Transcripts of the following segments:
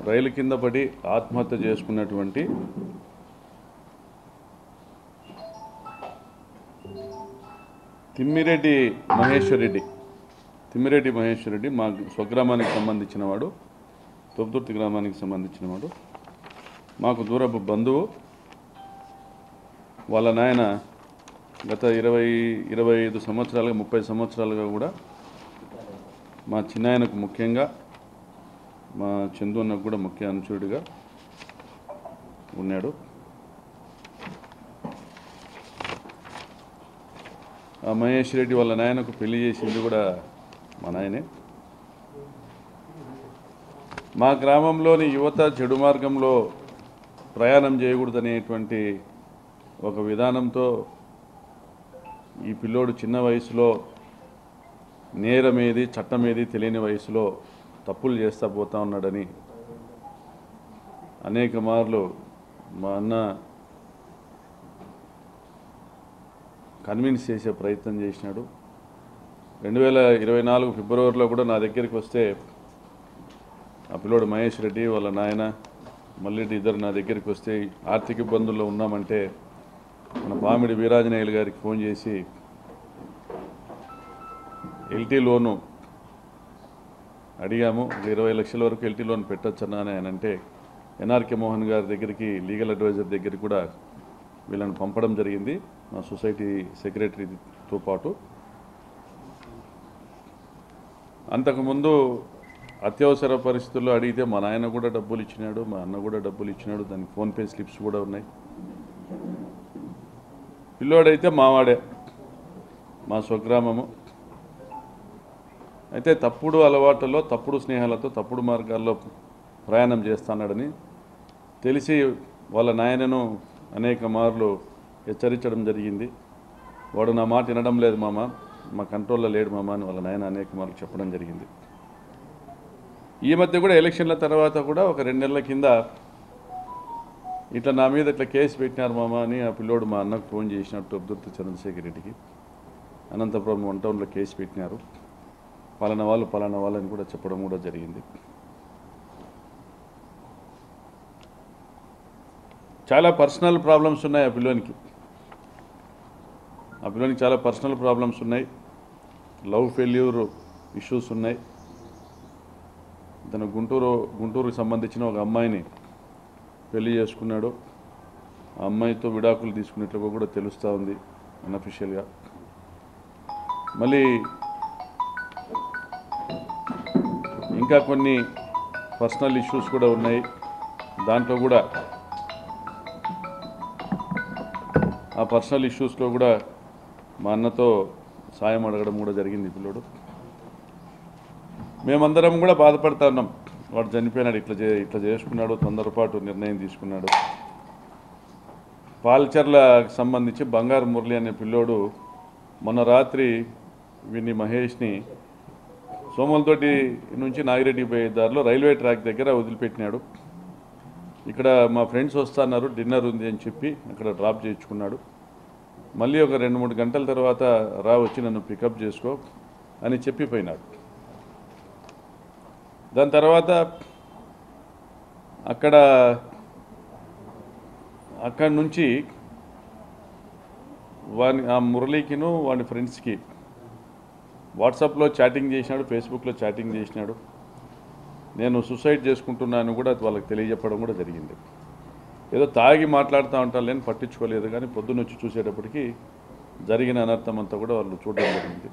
రైలు కింద పడి ఆత్మహత్య చేసుకున్నటువంటి తిమ్మిరెడ్డి మహేశ్వర్ రెడ్డి మా స్వగ్రామానికి సంబంధించినవాడు, తొబ్బతుర్తి గ్రామానికి సంబంధించినవాడు, మాకు దూరపు బంధువు. వాళ్ళ నాయన గత 25 సంవత్సరాలుగా 30 సంవత్సరాలుగా కూడా మా చిన్నాయనకు ముఖ్యంగా మా చందు అన్నకు కూడా ముఖ్య అనుచరుడిగా ఉన్నాడు. ఆ మహేష్ రెడ్డి వాళ్ళ నాయనకు పెళ్లి చేసింది కూడా మా నాయనే. మా గ్రామంలోని యువత చెడు మార్గంలో ప్రయాణం చేయకూడదనేటువంటి ఒక విధానంతో ఈ పిల్లోడు చిన్న వయసులో నేరమేది చట్టమేది తెలియని వయసులో తప్పులు చేస్తా పోతా ఉన్నాడని అనేక మార్లు మా అన్న కన్విన్స్ చేసే ప్రయత్నం చేసినాడు. 2024 ఫిబ్రవరిలో కూడా నా దగ్గరికి వస్తే ఆ పిల్లోడు మహేష్ రెడ్డి వాళ్ళ నాయన మల్లిరెడ్డి ఇద్దరు నా దగ్గరికి వస్తే ఆర్థిక ఇబ్బందుల్లో ఉన్నామంటే మన పామిడి వీరాంజనేయులు గారికి ఫోన్ చేసి ఎల్టీ లోను అడిగాము. 20 లక్షల వరకు ఎల్టీ లోన్ పెట్టొచ్చన్నా అని ఆయన అంటే ఎన్ఆర్కే మోహన్ గారి దగ్గరికి లీగల్ అడ్వైజర్ దగ్గరికి కూడా వీళ్ళని పంపడం జరిగింది, మా సొసైటీ సెక్రటరీతో పాటు. అంతకుముందు అత్యవసర పరిస్థితుల్లో అడిగితే మా నాయన కూడా డబ్బులు ఇచ్చినాడు, మా అన్న కూడా డబ్బులు ఇచ్చినాడు, దానికి ఫోన్పే స్లిప్స్ కూడా ఉన్నాయి. పిల్లోడైతే మావాడే, మా స్వగ్రామము. అయితే తప్పుడు అలవాట్లలో తప్పుడు స్నేహాలతో తప్పుడు మార్గాల్లో ప్రయాణం చేస్తున్నాడని తెలిసి వాళ్ళ నాయనను అనేక మార్లు హెచ్చరించడం జరిగింది. వాడు నా మాట వినడం లేదు మామ, మా కంట్రోల్లో లేడు మామ అని వాళ్ళ నాయన అనేక మార్లు చెప్పడం జరిగింది. ఈ మధ్య కూడా ఎలక్షన్ల తర్వాత కూడా ఒక 2 నెలల కింద ఇట్లా నా మీద ఇట్లా కేసు పెట్టినారు మామ అని ఆ పిల్లోడు మా అన్నకు ఫోన్ చేసినట్టు తొబ్బతుర్తి చంద్రశేఖర్ రెడ్డికి అనంతపురం 1 టౌన్లో కేసు పెట్టినారు, పలానా వాళ్ళని కూడా చెప్పడం కూడా జరిగింది. చాలా పర్సనల్ ప్రాబ్లమ్స్ ఉన్నాయి ఆ పిల్లోనికి చాలా పర్సనల్ ప్రాబ్లమ్స్ ఉన్నాయి. లవ్ ఫెయిల్యూర్ ఇష్యూస్ ఉన్నాయి. తను గుంటూరుకి సంబంధించిన ఒక అమ్మాయిని పెళ్లి చేసుకున్నాడు. ఆ అమ్మాయితో విడాకులు తీసుకున్నట్లుగా కూడా తెలుస్తూ ఉంది అన్అఫిషియల్గా. మళ్ళీ ఇంకా కొన్ని పర్సనల్ ఇష్యూస్ కూడా ఉన్నాయి. దాంట్లో కూడా ఆ పర్సనల్ ఇష్యూస్లో కూడా మా అన్నతో సాయం అడగడం కూడా జరిగింది పిల్లోడు. మేమందరం కూడా బాధపడతా ఉన్నాం, వాడు చనిపోయినాడు, ఇట్లా చేసుకున్నాడు, తొందరపాటు నిర్ణయం తీసుకున్నాడు. పాల్చర్లకు సంబంధించి బంగారు మురళి అనే పిల్లోడు మొన్న రాత్రి వీడిని మహేష్ని సోమలతోటి నుంచి నాగిరెడ్డి పోయే దారిలో రైల్వే ట్రాక్ దగ్గర వదిలిపెట్టినాడు. ఇక్కడ మా ఫ్రెండ్స్ వస్తున్నారు, డిన్నర్ ఉంది అని చెప్పి అక్కడ డ్రాప్ చేయించుకున్నాడు. మళ్ళీ ఒక 2-3 గంటల తర్వాత వచ్చి నన్ను పికప్ చేసుకో అని చెప్పిపోయినాడు. దాని తర్వాత అక్కడి నుంచి ఆ మురళీకిను వాడి ఫ్రెండ్స్కి వాట్సాప్లో చాటింగ్ చేసినాడు, ఫేస్బుక్లో చాటింగ్ చేసినాడు. నేను సూసైడ్ చేసుకుంటున్నాను కూడా వాళ్ళకి తెలియజెప్పడం కూడా జరిగింది. ఏదో తాగి మాట్లాడుతూ ఉంటాను అని పట్టించుకోలేదు, కానీ పొద్దున్న వచ్చి చూసేటప్పటికి జరిగిన అనర్థం అంతా కూడా వాళ్ళు చూడడం జరిగింది.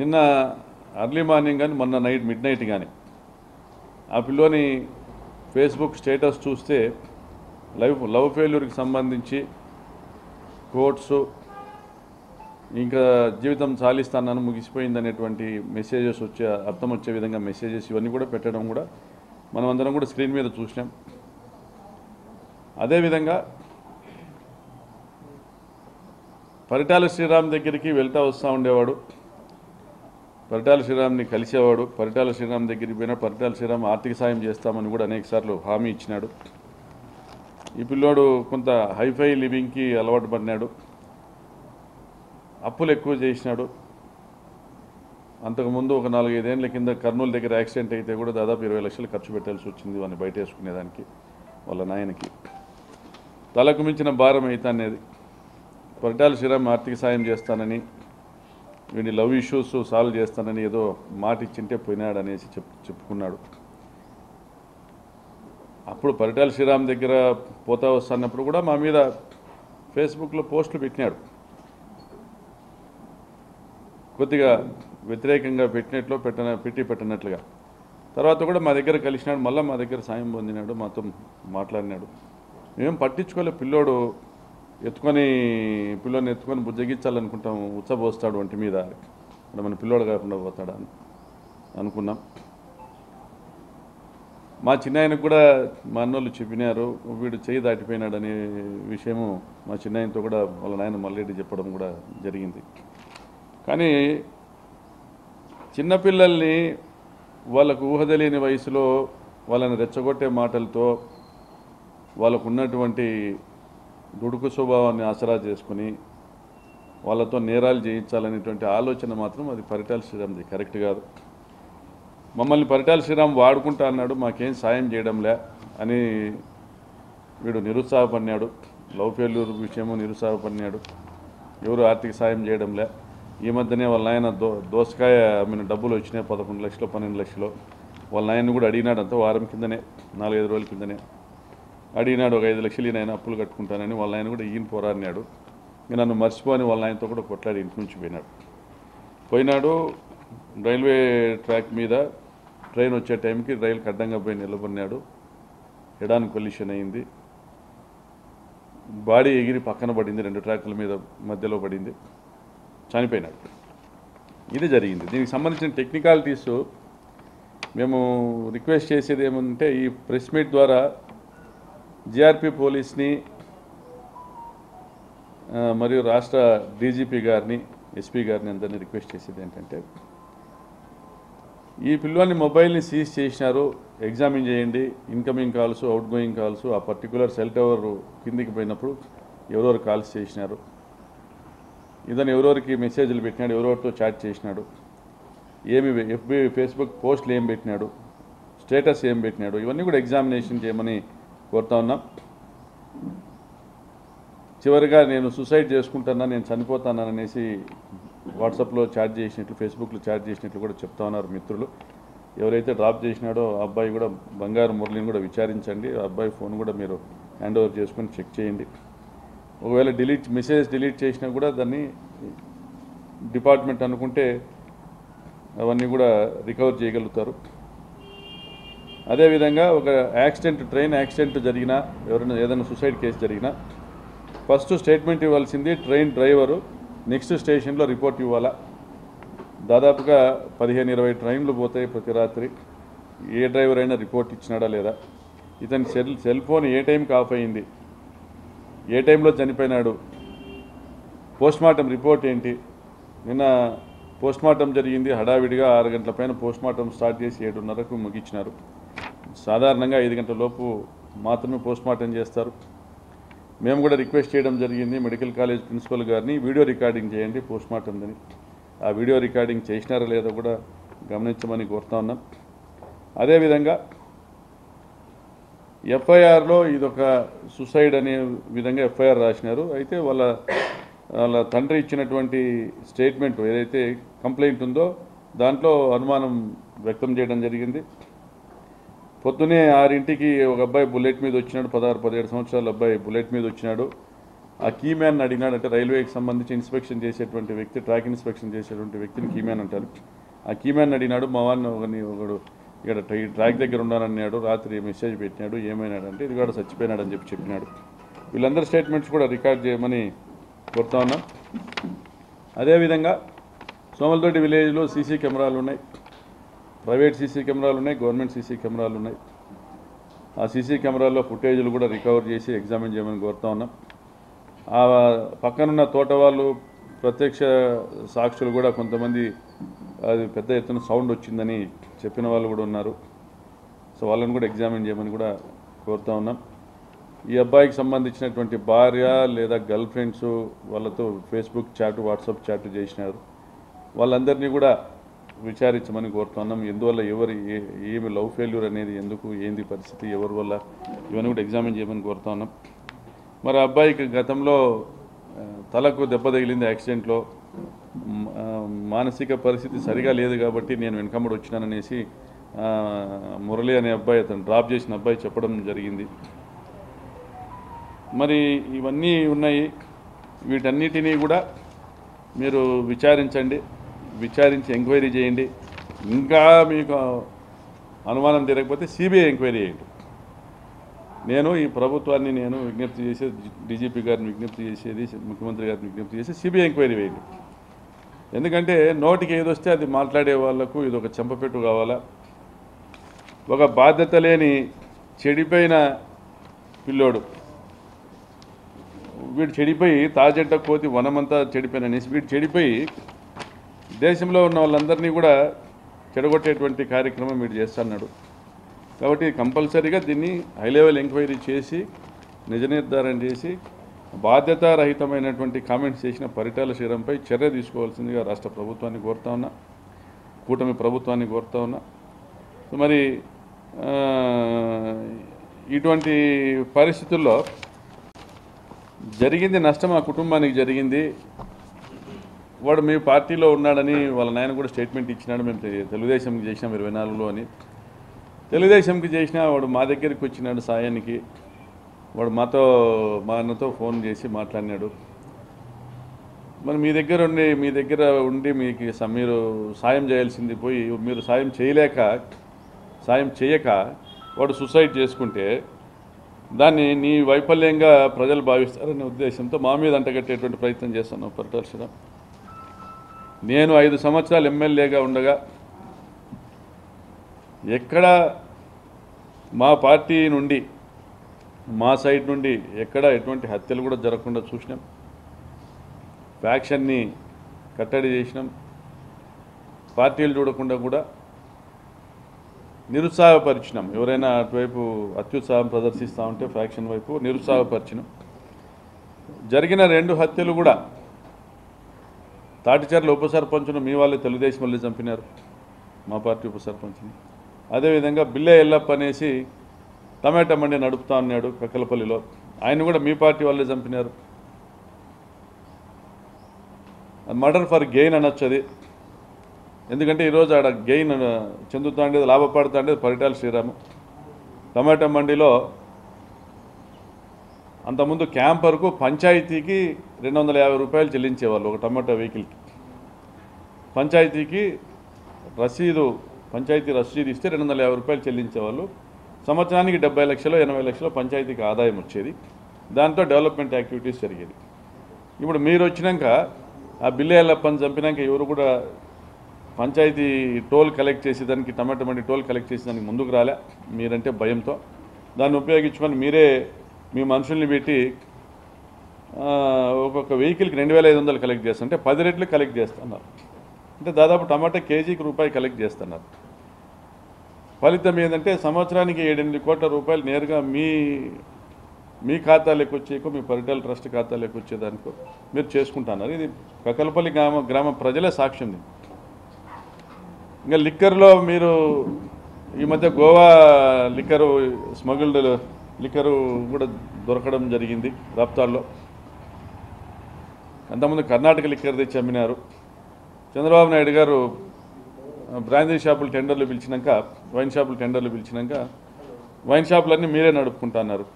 నిన్న అర్లీ మార్నింగ్ కానీ మొన్న మిడ్ నైట్ కానీ ఆ పిల్లోని ఫేస్బుక్ స్టేటస్ చూస్తే లవ్ ఫెయిల్యూర్కి సంబంధించి కోట్స్, ఇంకా జీవితం సాలిస్తానని ముగిసిపోయిందనేటువంటి మెసేజెస్ అర్థం వచ్చే విధంగా మెసేజెస్ ఇవన్నీ కూడా పెట్టడం కూడా మనమందరం కూడా స్క్రీన్ మీద చూసినాం. అదేవిధంగా పరిటాల శ్రీరామ్ దగ్గరికి వెళ్తూ వస్తూ ఉండేవాడు, పరిటాల శ్రీరామ్ని కలిసేవాడు. పరిటాల శ్రీరామ్ దగ్గరికి పోయినా పరిటాల శ్రీరామ్ ఆర్థిక సాయం చేస్తామని కూడా అనేకసార్లు హామీ ఇచ్చినాడు. ఈ పిల్లోడు కొంత హైఫై లివింగ్కి అలవాటు పడినాడు, అప్పులు ఎక్కువ చేసినాడు. అంతకుముందు ఒక 4-5 ఏళ్ల కింద కర్నూలు దగ్గర యాక్సిడెంట్ అయితే కూడా దాదాపు 20 లక్షలు ఖర్చు పెట్టాల్సి వచ్చింది వాడిని బయట వేసుకునేదానికి వాళ్ళ నాయనకి. తలకు మించిన భారం అయితే అనేది పరిటాల శ్రీరామ్ ఆర్థిక సాయం చేస్తానని వీడి లవ్ ఇష్యూస్ సాల్వ్ చేస్తానని ఏదో మాట ఇచ్చింటే పోయినాడనేసి చెప్పుకున్నాడు. అప్పుడు పరిటాల శ్రీరామ్ దగ్గర పోతా వస్తున్నప్పుడు కూడా మా మీద ఫేస్బుక్లో పోస్టులు పెట్టినాడు, కొద్దిగా వ్యతిరేకంగా పెట్టినట్లుగా. తర్వాత కూడా మా దగ్గర కలిసినాడు, మళ్ళీ మా దగ్గర సాయం పొందినాడు, మాతో మాట్లాడినాడు. మేము పట్టించుకోలే. పిల్లోని ఎత్తుకొని బుజ్జగించాలనుకుంటాం, ఉచ్చబోస్తాడు ఒంటి మీద, మన పిల్లోడు కాకుండా పోతాడా అని అనుకున్నాం. మా చిన్నాయనకు కూడా మా అన్నోళ్ళు చెప్పినారు, వీడు చేయి దాటిపోయినాడనే విషయము మా చిన్నాయనతో కూడా వాళ్ళ నాయన మల్లెడ్డి చెప్పడం కూడా జరిగింది. కానీ చిన్నపిల్లల్ని వాళ్ళకు ఊహ తెలియని వయసులో వాళ్ళని రెచ్చగొట్టే మాటలతో వాళ్ళకు ఉన్నటువంటి దుడుకు స్వభావాన్ని ఆసరా చేసుకుని వాళ్ళతో నేరాలు చేయించాలనేటువంటి ఆలోచన మాత్రం అది పరిటాల శ్రీరామ్ది కరెక్ట్ కాదు. మమ్మల్ని పరిటాల శ్రీరామ్ వాడుకుంటా అన్నాడు, మాకేం సాయం చేయడంలే అని వీడు నిరుత్సాహపడినాడు. లవ్ ఫెయిల్యూర్ విషయము నిరుత్సాహపడినాడు, ఎవరు ఆర్థిక సాయం చేయడంలే. ఈ మధ్యనే వాళ్ళ నాయన దోసకాయ డబ్బులు వచ్చినాయి, 11 లక్షలు 12 లక్షలు. వాళ్ళ నాయన్ని కూడా అడిగినాడు, అంతా వారం కిందనే, 4-5 రోజుల కిందనే అడిగినాడు. ఒక 5 లక్షలు ఈయన అప్పులు కట్టుకుంటానని వాళ్ళ ఆయన కూడా ఈయన పోరాడినాడు. ఇంకా నన్ను మర్చిపోని వాళ్ళ ఆయనతో కూడా కొట్లాడి ఇంటి నుంచి పోయినాడు. రైల్వే ట్రాక్ మీద ట్రైన్ వచ్చే టైంకి రైలుకి అడ్డంగా పోయి నిలబడినాడు. హెడ్-ఆన్ కొలిషన్ అయింది, బాడీ ఎగిరి పక్కన పడింది, 2 ట్రాక్ల మీద మధ్యలో పడింది, చనిపోయినాడు. ఇది జరిగింది. దీనికి సంబంధించిన టెక్నికాలిటీస్ మేము రిక్వెస్ట్ చేసేది ఏమంటే, ఈ ప్రెస్ మీట్ ద్వారా జిఆర్పి పోలీస్ని మరియు రాష్ట్ర డీజీపీ గారిని, ఎస్పీ గారిని అందరినీ రిక్వెస్ట్ చేసేది ఏంటంటే, ఈ పిల్లోని మొబైల్ని సీజ్ చేసినారు, ఎగ్జామిన్ చేయండి. Incoming calls, out going calls, ఆ పర్టికులర్ సెల్ టవర్ కిందికి పోయినప్పుడు ఎవరెవరు కాల్స్ చేసినారు, ఇతను ఎవరెవరికి మెసేజ్లు పెట్టినాడు, ఎవరెవరితో చాట్ చేసినాడు, ఏమి ఎఫ్బి ఫేస్బుక్ పోస్టులు ఏం పెట్టినాడు, స్టేటస్ ఏం పెట్టినాడు, ఇవన్నీ కూడా ఎగ్జామినేషన్ చేయమని కోరుతా ఉన్నాం. చివరిగా నేను సూసైడ్ చేసుకుంటున్నా, నేను చనిపోతాననేసి వాట్సాప్లో చాట్ చేసినట్లు, ఫేస్బుక్లో చాట్ చేసినట్లు కూడా చెప్తా ఉన్నారు మిత్రులు. ఎవరైతే డ్రాప్ చేసినాడో ఆ అబ్బాయి కూడా, బంగారు మురళిని కూడా విచారించండి. ఆ అబ్బాయి ఫోన్ కూడా మీరు హ్యాండ్ ఓవర్ చేసుకొని చెక్ చేయండి. ఒకవేళ మెసేజ్ డిలీట్ చేసినా కూడా దాన్ని డిపార్ట్మెంట్ అనుకుంటే అవన్నీ కూడా రికవర్ చేయగలుగుతారు. అదేవిధంగా ఒక ట్రైన్ యాక్సిడెంట్ జరిగినా, ఎవరైనా ఏదైనా సూసైడ్ కేసు జరిగినా ఫస్ట్ స్టేట్మెంట్ ఇవ్వాల్సింది ట్రైన్ డ్రైవరు, నెక్స్ట్ స్టేషన్లో రిపోర్ట్ ఇవ్వాలా. దాదాపుగా 15-20 ట్రైన్లు పోతాయి ప్రతి రాత్రి. ఏ డ్రైవర్ అయినా రిపోర్ట్ ఇచ్చినాడా లేదా, ఇతని సెల్ ఫోన్ ఏ టైంకి ఆఫ్ అయింది, ఏ టైంలో చనిపోయినాడు, పోస్ట్మార్టం రిపోర్ట్ ఏంటి. నిన్న పోస్ట్మార్టం జరిగింది హడావిడిగా, 6 గంటల పైన పోస్ట్మార్టం స్టార్ట్ చేసి 7:30కు ముగించినారు. సాధారణంగా 5 గంటల లోపు మాత్రమే పోస్ట్మార్టం చేస్తారు. మేము కూడా రిక్వెస్ట్ చేయడం జరిగింది మెడికల్ కాలేజ్ ప్రిన్సిపల్ గారిని, వీడియో రికార్డింగ్ చేయండి పోస్ట్మార్టందని. ఆ వీడియో రికార్డింగ్ చేసినారా లేదో కూడా గమనించమని కోరుతా ఉన్నాం. అదేవిధంగా ఎఫ్ఐఆర్లో ఇదొక సూసైడ్ అనే విధంగా ఎఫ్ఐఆర్ రాసినారు. అయితే వాళ్ళ తండ్రి ఇచ్చినటువంటి స్టేట్మెంట్ ఏదైతే కంప్లైంట్ ఉందో దాంట్లో అనుమానం వ్యక్తం చేయడం జరిగింది. పొద్దునే 6ంటికి ఒక అబ్బాయి బుల్లెట్ మీద వచ్చినాడు, 16-17 సంవత్సరాల అబ్బాయి బుల్లెట్ మీద వచ్చినాడు. ఆ కీమ్యాన్ అడిగినాడు, అంటే రైల్వేకి సంబంధించి ఇన్స్పెక్షన్ చేసేటువంటి వ్యక్తి, ట్రాక్ ఇన్స్పెక్షన్ చేసేటువంటి వ్యక్తిని కీమ్యాన్ అంటారు. ఆ కీమ్యాన్ అడిగినాడు, మా వాడిని ఒకడు ఇక్కడ ట్రాక్ దగ్గర ఉన్నానన్నాడు, రాత్రి మెసేజ్ పెట్టినాడు, ఏమైనాడంటే ఇది కూడా చచ్చిపోయినాడని చెప్పినాడు. వీళ్ళందరి స్టేట్మెంట్స్ కూడా రికార్డ్ చేయమని కోరుతా ఉన్నాం. అదేవిధంగా సోమలదొడ్డి విలేజ్లో సీసీ కెమెరాలు ఉన్నాయి, ప్రైవేట్ సీసీ కెమెరాలు ఉన్నాయి, గవర్నమెంట్ సీసీ కెమెరాలు ఉన్నాయి. ఆ సీసీ కెమెరాల్లో ఫుటేజ్లు కూడా రికవర్ చేసి ఎగ్జామిన్ చేయమని కోరుతా ఉన్నాం. ఆ పక్కనున్న తోట వాళ్ళు, ప్రత్యక్ష సాక్షులు కూడా కొంతమంది అది పెద్ద ఎత్తున సౌండ్ వచ్చిందని చెప్పిన వాళ్ళు కూడా ఉన్నారు. సో వాళ్ళని కూడా ఎగ్జామిన్ చేయమని కూడా కోరుతా ఉన్నాం. ఈ అబ్బాయికి సంబంధించినటువంటి భార్య లేదా గర్ల్ ఫ్రెండ్స్ వాళ్ళతో ఫేస్బుక్ చాట్, వాట్సాప్ చాట్ చేసినారు. వాళ్ళందరినీ కూడా విచారించమని కోరుతున్నాం. ఎందువల్ల ఏమి లవ్ ఫెయిల్యూర్ అనేది ఎందుకు, ఏంది పరిస్థితి, ఎవరి వల్ల, ఇవన్నీ కూడా ఎగ్జామిన్ చేయమని కోరుతున్నాం. మరి అబ్బాయికి గతంలో తలకు దెబ్బ తగిలింది యాక్సిడెంట్లో. మానసిక పరిస్థితి సరిగా లేదు కాబట్టి నేను వెనకమ్మడి వచ్చినాననేసి మురళి అనే అబ్బాయి, అతను డ్రాప్ చేసిన అబ్బాయి చెప్పడం జరిగింది. మరి ఇవన్నీ ఉన్నాయి. వీటన్నిటినీ కూడా మీరు విచారించండి, విచారించి ఎంక్వైరీ చేయండి. ఇంకా మీకు అనుమానం తీరకపోతే సిబిఐ ఎంక్వైరీ చేయండి. నేను ఈ ప్రభుత్వాన్ని విజ్ఞప్తి చేసేది, డీజీపీ గారిని విజ్ఞప్తి చేసేది, ముఖ్యమంత్రి గారిని విజ్ఞప్తి చేసి సిబిఐ ఎంక్వైరీ వేయండి. ఎందుకంటే నోటికి ఏదొస్తే అది మాట్లాడే వాళ్లకు ఇది ఒక చెంపపెట్టు కావాలా. ఒక బాధ్యత లేని చెడిపోయిన పిల్లోడు, వీడు చెడిపోయి తాజెంట కోతి వనమంతా చెడిపోయిన అనేసి వీడు చెడిపోయి దేశంలో ఉన్న వాళ్ళందరినీ కూడా చెడగొట్టేటువంటి కార్యక్రమం వీడు చేస్తున్నాడు. కాబట్టి కంపల్సరీగా దీన్ని హై లెవెల్ ఎంక్వైరీ చేసి నిజ నిర్ధారణ చేసి బాధ్యతారహితమైనటువంటి కామెంట్స్ చేసిన పరిటాల శ్రీరామ్పై చర్య తీసుకోవాల్సిందిగా రాష్ట్ర ప్రభుత్వాన్ని కోరుతా ఉన్నా, కూటమి ప్రభుత్వాన్ని కోరుతా ఉన్నా. మరి ఇటువంటి పరిస్థితుల్లో జరిగింది నష్టం ఆ కుటుంబానికి జరిగింది. వాడు మీ పార్టీలో ఉన్నాడని వాళ్ళ నాయన కూడా స్టేట్మెంట్ ఇచ్చినాడు, మేము తెలుగుదేశంకి చేసినాం 24లో అని. తెలుగుదేశంకి చేసినా వాడు మా దగ్గరికి వచ్చినాడు సాయానికి. వాడు మా అన్నతో ఫోన్ చేసి మాట్లాడినాడు. మరి మీ దగ్గర ఉండి మీకు మీరు సాయం చేయాల్సింది పోయి మీరు సాయం చేయక వాడు సూసైడ్ చేసుకుంటే దాన్ని నీ వైఫల్యంగా ప్రజలు భావిస్తారనే ఉద్దేశంతో మా మీద అంటగట్టేటువంటి ప్రయత్నం చేస్తున్నాం పరిటాల శ్రీరామ్. నేను 5 సంవత్సరాలు ఎమ్మెల్యేగా ఉండగా ఎక్కడ మా పార్టీ నుండి, మా సైడ్ నుండి ఎక్కడ ఎటువంటి హత్యలు కూడా జరగకుండా చూసినాం. ఫ్యాక్షన్ని కట్టడి చేసినాం. పార్టీలు చూడకుండా కూడా నిరుత్సాహపరిచినాం. ఎవరైనా అటువైపు అత్యుత్సాహం ప్రదర్శిస్తూ ఉంటే ఫ్యాక్షన్ వైపు నిరుత్సాహపరిచినాం. జరిగిన 2 హత్యలు కూడా తాటిచర్ల ఉప సర్పంచ్ను మీ వాళ్ళే తెలుగుదేశం వాళ్ళే చంపినారు, మా పార్టీ ఉప సర్పంచ్ని. అదేవిధంగా బిల్లే ఎల్లప్ప అనేసి టమాటా మండి నడుపుతా ఉన్నాడు కక్కలపల్లిలో, ఆయన కూడా మీ పార్టీ వాళ్ళే చంపినారు. మర్డర్ ఫర్ గెయిన్ అనొచ్చు అది. ఎందుకంటే ఈరోజు ఆడ గెయిన్ చెందుతా ఉండేది, లాభపడుతూ ఉండేది పరిటాల శ్రీరాము. టమాటా మండిలో అంతకుముందు క్యాంపర్కు పంచాయతీకి 250 రూపాయలు చెల్లించేవాళ్ళు ఒక టమాటా వెహికల్కి. పంచాయతీ రసీదు ఇస్తే 250 రూపాయలు చెల్లించేవాళ్ళు. సంవత్సరానికి 70 లక్షలు 80 లక్షలు పంచాయతీకి ఆదాయం వచ్చేది. దాంతో డెవలప్మెంట్ యాక్టివిటీస్ జరిగేది. ఇప్పుడు మీరు వచ్చినాక ఆ బిల్లు ఎల్లప్పని చంపినాక ఎవరు కూడా పంచాయతీ టోల్ కలెక్ట్ చేసేదానికి, టమాటా మండి టోల్ కలెక్ట్ చేసేదానికి ముందుకు రాలే. మీరంటే భయంతో దాన్ని ఉపయోగించుకొని మీరే మీ మనుషుల్ని పెట్టి ఒక్కొక్క వెహికల్కి 2500 కలెక్ట్ చేస్తుంటే 10 రెట్లు కలెక్ట్ చేస్తున్నారు. అంటే దాదాపు టమాటా కేజీకి రూపాయి కలెక్ట్ చేస్తున్నారు. ఫలితం ఏంటంటే సంవత్సరానికి 7-8 కోట్ల రూపాయలు నేరుగా మీ ఖాతాలోకి వచ్చేకో, మీ పరిటాల ట్రస్ట్ ఖాతాలోకి వచ్చేదానికో మీరు చేసుకుంటున్నారు. ఇది కక్కలపల్లి గ్రామ ప్రజలే సాక్ష్యం. ఇంకా లిక్కర్లో మీరు ఈ మధ్య గోవా లిక్కరు, స్మగుల్డ్ లిక్కరు కూడా దొరకడం జరిగింది రప్తాల్లో. అంతకుముందు కర్ణాటక లిక్కర్ తెచ్చి అమ్మినారు. చంద్రబాబు నాయుడు గారు బ్రాందీ షాపులు టెండర్లు పిలిచినాక, వైన్ షాపులు టెండర్లు పిలిచినాక వైన్ షాపులన్నీ మీరే నడుపుకుంటున్నారు.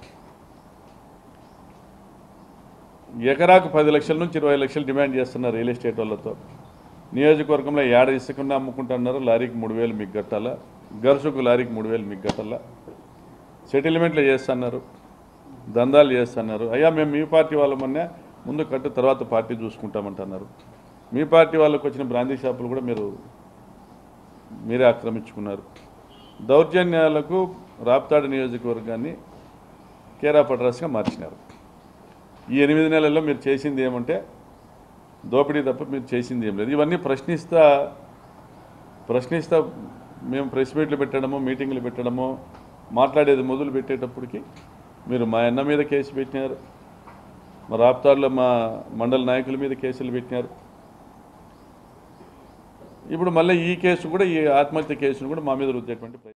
ఎకరాకు 10 లక్షల నుంచి 20 లక్షలు డిమాండ్ చేస్తున్నారు రియల్ ఎస్టేట్ వాళ్ళతో. నియోజకవర్గంలో ఏడ ఇసుకుండా అమ్ముకుంటున్నారు. లారీకి 3000 మీకు కట్టాలా, గరుసుకు లారీకి 3000 మీకు కట్టాలా. సెటిల్మెంట్లు చేస్తున్నారు, దందాలు చేస్తున్నారు. అయ్యా మేము మీ పార్టీ వాళ్ళమన్నా ముందు కట్టు, తర్వాత పార్టీ చూసుకుంటామంటున్నారు. మీ పార్టీ వాళ్ళకు వచ్చిన బ్రాందీ షాపులు కూడా మీరే ఆక్రమించుకున్నారు. దౌర్జన్యాలకు రాప్తాడు నియోజకవర్గాన్ని కేర్ ఆఫ్ అడ్రస్గా మార్చినారు. ఈ 8 నెలల్లో మీరు చేసింది ఏమంటే దోపిడీ తప్ప మీరు చేసింది ఏం లేదు. ఇవన్నీ ప్రశ్నిస్తా మేము ప్రెస్ మీట్లు పెట్టడము, మీటింగ్లు పెట్టడము, మాట్లాడేది మొదలు పెట్టేటప్పటికి మీరు మా అన్న మీద కేసు పెట్టినారు, మా రాప్తాడులో మా మండల నాయకుల మీద కేసులు పెట్టినారు. ఇప్పుడు మళ్ళీ ఈ కేసు కూడా, ఈ ఆత్మహత్య కేసును కూడా మా మీద రుద్దేటువంటి